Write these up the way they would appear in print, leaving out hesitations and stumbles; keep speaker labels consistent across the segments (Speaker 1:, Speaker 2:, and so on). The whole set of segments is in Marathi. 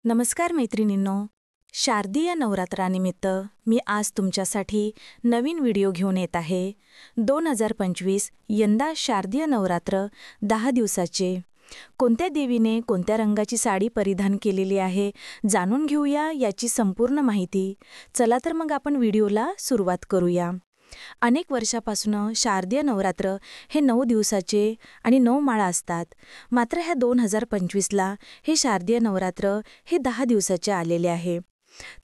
Speaker 1: नमस्कार मैत्रिणींनो, शारदीय नवरात्रानिमित्त मी आज तुमच्यासाठी नवीन व्हिडिओ घेऊन येत आहे. 2025 यंदा शारदीय नवरात्र 10 दिवसाचे. कोणत्या देवीने कोणत्या रंगाची साडी परिधान केलेली आहे जाणून घेऊया याची संपूर्ण माहिती. चला तर मग आपण व्हिडिओला सुरुवात करूया. अनेक वर्षापासून शारदीय नवरात्र हे 9 दिवसाचे आणि 9 माळा असतात. मात्र ह्या 2025ला हे शारदीय नवरात्र हे 10 दिवसाचे आलेले आहे.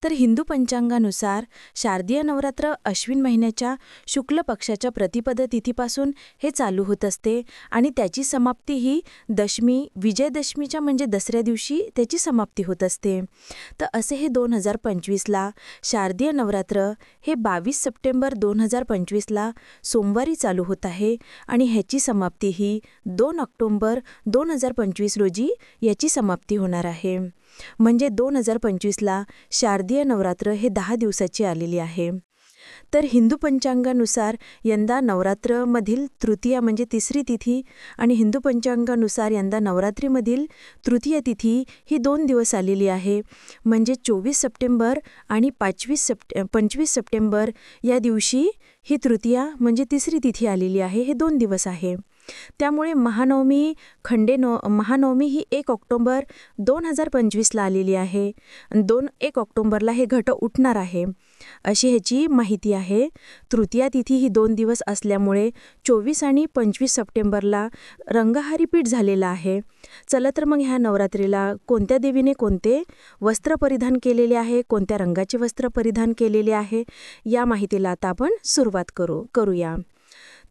Speaker 1: तर हिंदू पंचांगानुसार शारदीय नवरात्र अश्विन महिन्याच्या शुक्ल पक्षाच्या प्रतिपद तिथीपासून हे चालू होत असते आणि त्याची समाप्ती ही दशमी विजयदशमीच्या म्हणजे दसऱ्या दिवशी त्याची समाप्ती होत असते. तर असे हे 2025ला शारदीय नवरात्र हे 22 सप्टेंबर 2025ला सोमवारी चालू होत आहे आणि ह्याची समाप्ती ही 2 ऑक्टोबर 2025 रोजी याची समाप्ती होणार आहे. म्हणजे 2025ला शारदीय नवरात्र हे 10 दिवसाची आलेली आहे. तर हिंदू पंचांगानुसार यंदा नवरात्रमधील तृतीया म्हणजे तिसरी तिथी आणि हिंदू पंचांगानुसार यंदा नवरात्रीमधील तृतीय तिथी ही 2 दिवस आलेली आहे. म्हणजे 24 सप्टेंबर आणि 25 सप्टेंबर या दिवशी ही तृतीया म्हणजे तिसरी तिथी आलेली आहे. हे 2 दिवस आहे. त्यामुळे महानवमी महानवमी ही 1 ऑक्टोबर 2025ला आलेली आहे. 1 ऑक्टोबरला हे घट उठणार आहे अशी ह्याची माहिती आहे. तृतीया तिथी ही 2 दिवस असल्यामुळे 24 आणि 25 सप्टेंबरला रंगहारी पीठ झालेला आहे. चला तर मग ह्या नवरात्रीला कोणत्या देवीने कोणते वस्त्र परिधान केलेले आहे, कोणत्या रंगाचे वस्त्र परिधान केलेले आहे या माहितीला आता आपण सुरुवात करूया.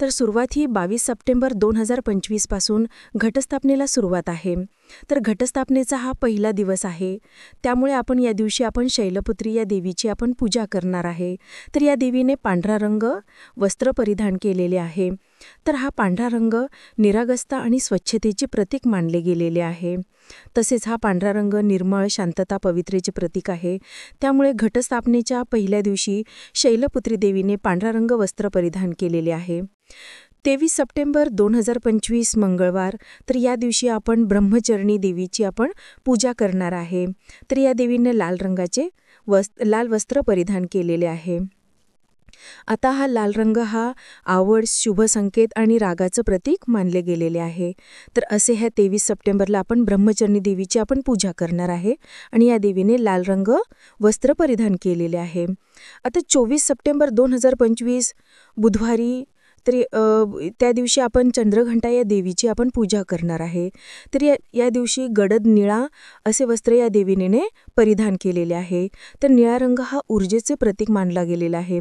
Speaker 1: तर सुरुवात ही 22 सप्टेंबर 2025 पासून घटस्थापनेला सुरुवात आहे. तर घटस्थापनेचा हा पहिला दिवस आहे. त्यामुळे आपण या दिवशी शैलपुत्री या देवीची पूजा करणार आहे. तर या देवीने पांढरा रंग वस्त्र परिधान केलेले आहे. तर हा पांढरा रंग निरागसता आणि स्वच्छतेचे प्रतीक मानले गेलेले आहे. तसेच हा पांढरा रंग निर्मळ, शांतता, पवित्रेचे प्रतीक आहे. त्यामुळे घटस्थापनेच्या पहिल्या दिवशी शैलपुत्री देवीने पांढरा रंग वस्त्र परिधान केलेले आहे. 23 सप्टेंबर 2025 मंगळवार. तर या दिवशी आपण ब्रह्मचरणी देवीची पूजा करणार आहे. तर या देवीने लाल वस्त्र परिधान केलेले आहे. आता हा लाल रंग हा आवड, शुभ संकेत आणि रागाचं प्रतीक मानले गेलेले आहे. तर असे ह्या 23 सप्टेंबरला आपण ब्रह्मचरणी देवीची पूजा करणार आहे आणि या देवीने लाल रंग वस्त्र परिधान केलेले आहे. आता 24 सप्टेंबर 2025 बुधवारी. तर त्या दिवशी आपण चंद्रघंटा या देवीची पूजा करणार आहे. तर या दिवशी गडद निळा असे वस्त्र या देवीने परिधान केलेले आहे. तर निळा रंग हा ऊर्जेचे प्रतीक मानला गेलेला आहे.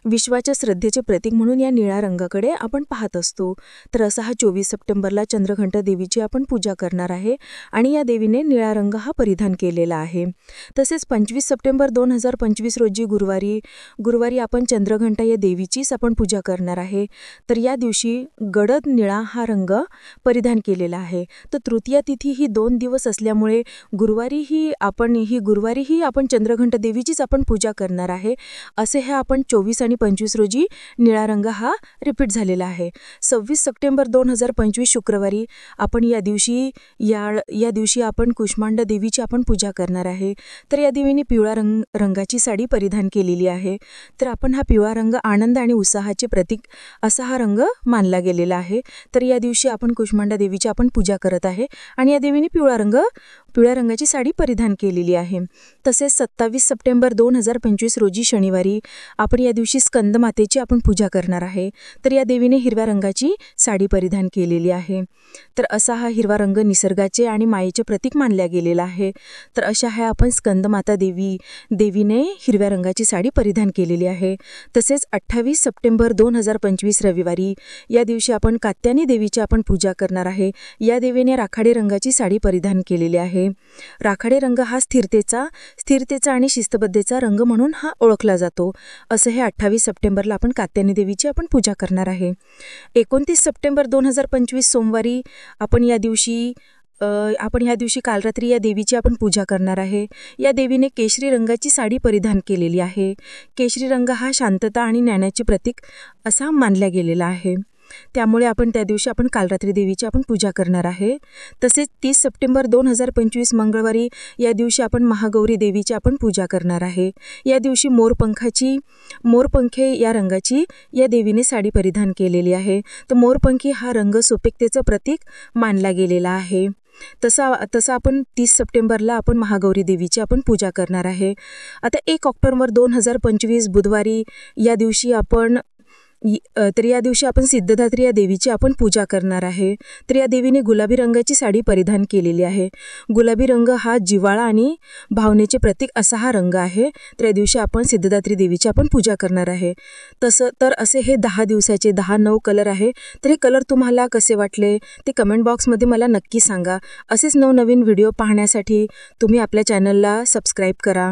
Speaker 1: विश्वाच्या श्रद्धेचे प्रतीक म्हणून या निळ्या रंगाकडे आपण पाहत असतो. तर असा हा 24 सप्टेंबरला चंद्रघंटा देवीची पूजा करणार आहे आणि या देवीने निळा रंग हा परिधान केलेला आहे. तसेच 25 सप्टेंबर 2025 रोजी गुरुवारी आपण चंद्रघंटा या देवीचीच पूजा करणार आहे. तर या दिवशी गडद निळा हा रंग परिधान केलेला आहे. तर तृतीया तिथी ही 2 दिवस असल्यामुळे गुरुवारीही आपण चंद्रघंटा देवीचीच पूजा करणार आहे. असे हे 24 आणि 25 रोजी निळा रंग हा रिपीट झालेला आहे. 26 सप्टेंबर 2025 शुक्रवारी आपण या दिवशी आपण कुष्मांडा देवीची पूजा करणार आहे. तर या देवीने पिवळ्या रंगाची साडी परिधान केलेली आहे. तर हा पिवळा रंग आनंद आणि उत्साहाचे प्रतीक असा हा रंग मानला गेलेला आहे. तर या दिवशी आपण कुष्मांडा देवीची पूजा करत आहे आणि या देवीने पिवळ्या रंगाची साडी परिधान केलेली आहे. तसेच 27 सप्टेंबर 2025 रोजी शनिवारी आपण या दिवशी स्कंद मातेची पूजा करणार आहे. तर या देवीने हिरव्या रंगाची साडी परिधान केलेली आहे. तर असा हा हिरवा रंग निसर्गाचे आणि मायेचे प्रतीक मानला गेलेला आहे. तर अशा ह्या स्कंदमाता देवीने हिरव्या रंगाची साडी परिधान केलेली आहे. तसेच 28 सप्टेंबर 2025 रविवारी या दिवशी आपण कात्यायनी देवीची पूजा करणार आहे. या देवीने राखाडी रंगाची साडी परिधान केलेली आहे. राखाडी रंग हा स्थिरतेचा आणि शिस्तबद्धतेचा रंग म्हणून हा ओळखला जातो. असं हे 28 सप्टेंबरला आपण कात्यायनी देवीची पूजा करणार आहे. 29 सप्टेंबर 2025 सोमवारी आपण या दिवशी काल रात्री या देवीची पूजा करणार आहे. या देवीने केशरी रंगाची साडी परिधान केलेली आहे. केशरी रंग हा शांतता आणि ज्ञानाचे प्रतीक असा मानला गेलेला आहे.
Speaker 2: त्यामुळे आपण त्या दिवशी आपण कालरात्री देवीची आपण पूजा करणार आहे। तसेच 30 सप्टेंबर 2025 मंगळवारी या दिवशी आपण महागौरी देवीची आपण पूजा करणार आहे। या दिवशी मोरपंखे या रंगाची या देवीने साडी परिधान केलेली आहे। तर मोरपंखी हा रंग सुपिकतेचं प्रतीक मानला गेलेला आहे। तसा आपण 30 सप्टेंबरला आपण महागौरी देवीची आपण पूजा करणार आहे। आता 1 ऑक्टोबर 2025 बुधवारी या दिवशी आपण सिद्धदात्री या देवीची आपण पूजा करणार आहे। तर या देवीने गुलाबी रंगाची साडी परिधान केलेली आहे। गुलाबी रंग हा जिव्हाळा आणि भावनेचे प्रतीक असा हा रंग आहे। तर या दिवशी आपण सिद्धदात्री देवीची आपण पूजा करणार आहे। असे हे 10 दिवसाचे 10 कलर आहे। तर हे कलर तुम्हाला कसे वाटले ते कमेंट बॉक्समध्ये मला नक्की सांगा। असेच नवनवीन व्हिडिओ पाहण्यासाठी तुम्ही आपल्या चॅनलला सबस्क्राईब करा।